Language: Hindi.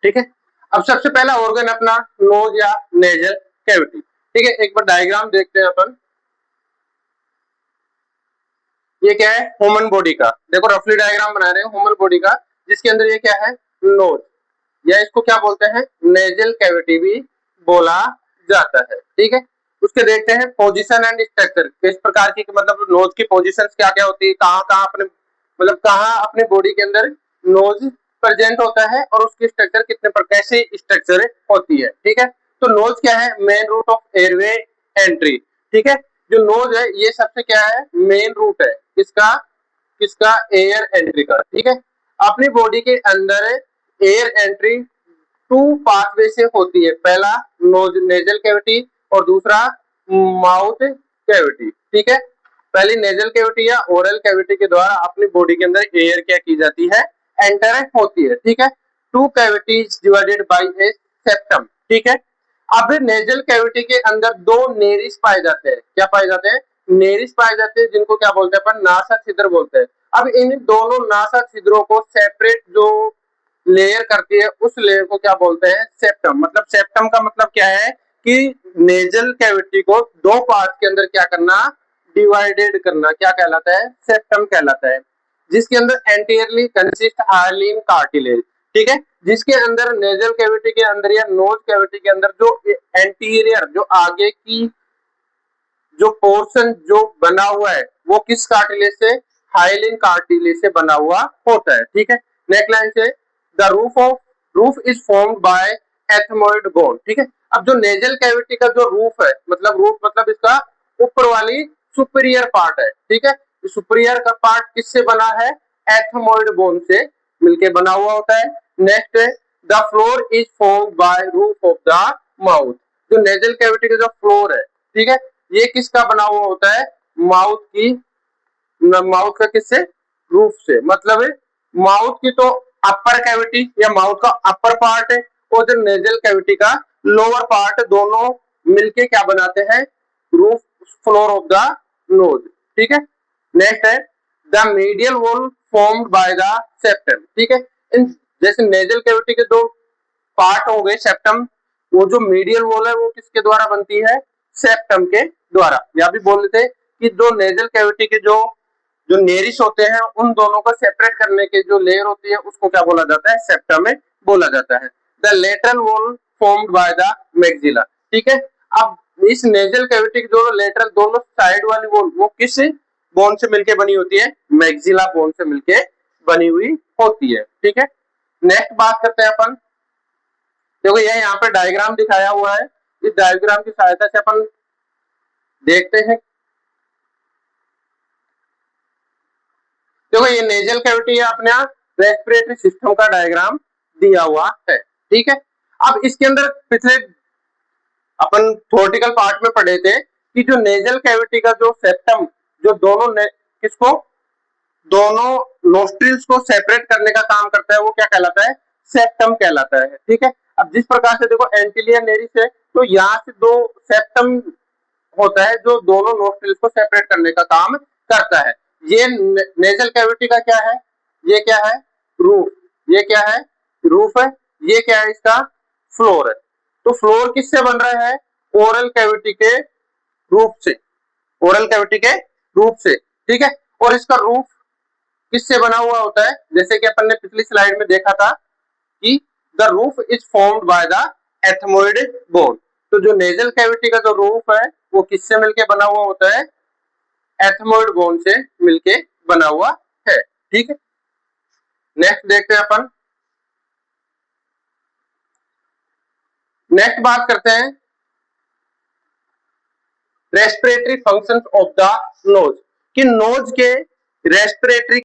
ठीक है। अब सबसे पहला ऑर्गन अपना नोज या नेजल कैविटी। ठीक है, एक बार डायग्राम देखते हैं अपन। ये क्या है, ह्यूमन बॉडी का, देखो रफली डायग्राम बना रहे हैं ह्यूमन बॉडी का, जिसके अंदर ये क्या है, नोज, या इसको क्या बोलते हैं, नेजल कैविटी भी बोला जाता है। ठीक है, उसके देखते हैं पोजीशन एंड स्ट्रक्चर, किस प्रकार की, मतलब नोज की पोजीशंस क्या क्या होती है, कहाँ कहाँ अपने, मतलब कहाँ अपने बॉडी के अंदर नोज प्रेजेंट होता है, और उसकी स्ट्रक्चर कितने पर कैसे स्ट्रक्चर होती है। ठीक है, तो नोज क्या है, main route of airway entry. ठीक है, जो नोज है ये सबसे क्या है, मेन रूट है किसका, किसका, एयर एंट्री का। ठीक है, अपनी बॉडी के अंदर एयर एंट्री टू पाथवे से होती है, पहला नोज नेजल कैविटी और दूसरा माउथ कैविटी। ठीक है, पहली नेजल कैविटी या ओरल कैविटी के द्वारा अपनी बॉडी के अंदर एयर क्या की जाती है, एंटर होती है। ठीक है, two cavities divided by a septum. ठीक है, अब नेजल कैविटी के अंदर दो नेरिस पाए जाते हैं, क्या पाए जाते हैं, नेरिस पाए जाते हैं, जिनको क्या बोलते हैं अपन, नासा छिद्र बोलते हैं। अब इन दोनों नासा छिद्रों को सेपरेट जो लेयर करती है, उस लेयर को क्या बोलते हैं, सेप्टम। मतलब सेप्टम का मतलब क्या है कि नेजल कैविटी को दो पार्ट के अंदर क्या करना, डिवाइडेड करना, क्या कहलाता है, सेप्टम कहलाता है, जिसके अंदर एंटीरियरली कंसिस्ट हाइलिन कार्टिलेज। ठीक है, जिसके अंदर नेजल कैविटी के अंदर या नोज कैविटी के अंदर जो एंटीरियर, जो आगे की जो पोर्शन जो बना हुआ है, वो किस कार्टिलेज से, हाइलिन कार्टिलेज से बना हुआ होता है। ठीक है, नेक्स्ट लाइन से, the roof is formed by ethmoid bone. ठीक है, अब जो नेजल कैविटी का जो रूफ है, मतलब रूफ मतलब इसका ऊपर वाली सुपीरियर पार्ट है। ठीक है, सुपीरियर का पार्ट किससे बना है, एथमोइड बोन से मिलके बना हुआ होता है। Next, the floor is formed by roof of the mouth. जो नेजल कैविटी का जो फ्लोर है, ठीक है, ये किसका बना हुआ होता है, माउथ की, माउथ का किससे, रूफ से, मतलब माउथ की तो अपर कैविटी या माउथ का अपर पार्ट है, और जो नेजल कैविटी का लोअर पार्ट, दोनों मिलके क्या बनाते हैं, roof floor of the nose. ठीक है, नेक्स्ट है, the medial wall formed by the septum. ठीक है, इन जैसे नेजल कैविटी के दो पार्ट हो गए सेप्टम, वो जो मीडियल वॉल है वो किसके द्वारा बनती है, सेप्टम के द्वारा। या भी बोल लेते कि जो नेजल कैविटी के जो जो नेरिस होते हैं, उन दोनों को सेपरेट करने के जो लेयर होती है, उसको क्या बोला जाता है, सेप्टम में बोला जाता है। The lateral wall formed by the maxilla. ठीक है, अब इस नेजल कैविटी की दोनों लेटरल, दोनों साइड वाली वॉल, वो किस बोन से मिलके बनी होती है, मैक्सिला बोन से मिलके बनी हुई होती है। ठीक है, नेक्स्ट बात करते हैं अपन, देखो ये यहाँ पे डायग्राम दिखाया हुआ है, इस डायग्राम की सहायता से अपन देखते हैं। देखो ये नेजल कैविटी है, अपने रेस्पिरेटरी सिस्टम का डायग्राम दिया हुआ है। ठीक है, अब इसके अंदर पिछले अपन थ्योरेटिकल पार्ट में पढ़े थे कि जो नेजल कैविटी का जो सेप्टम, जो दोनों किसको, दोनों नोस्ट्रिल्स को सेपरेट करने का काम करता है, वो क्या कहलाता है, सेप्टम कहलाता है। ठीक है, अब जिस प्रकार से देखो एंटीलियर नेरिस है, तो यहाँ से दो सेप्टम होता है जो दोनों नोस्ट्रिल्स को सेपरेट करने का काम करता है। ये नेजल कैविटी का क्या है, ये क्या है, रूफ, ये क्या है, रूफ है, ये क्या है, इसका फ्लोर है। तो फ्लोर किससे बन रहा है, ओरल कैविटी के रूफ से, ओरल कैविटी के रूफ से। ठीक है, और इसका रूफ किससे बना हुआ होता है, जैसे कि अपन ने पिछली स्लाइड में देखा था कि the roof is formed by the ethmoid bone. तो जो नेजल कैविटी का जो रूफ है, वो किससे मिलके बना हुआ होता है, एथमोइड बोन से मिलके बना हुआ है। ठीक है, नेक्स्ट देखते हैं अपन, नेक्स्ट बात करते हैं respiratory functions of the nose, कि नोज के रेस्पिरेटरी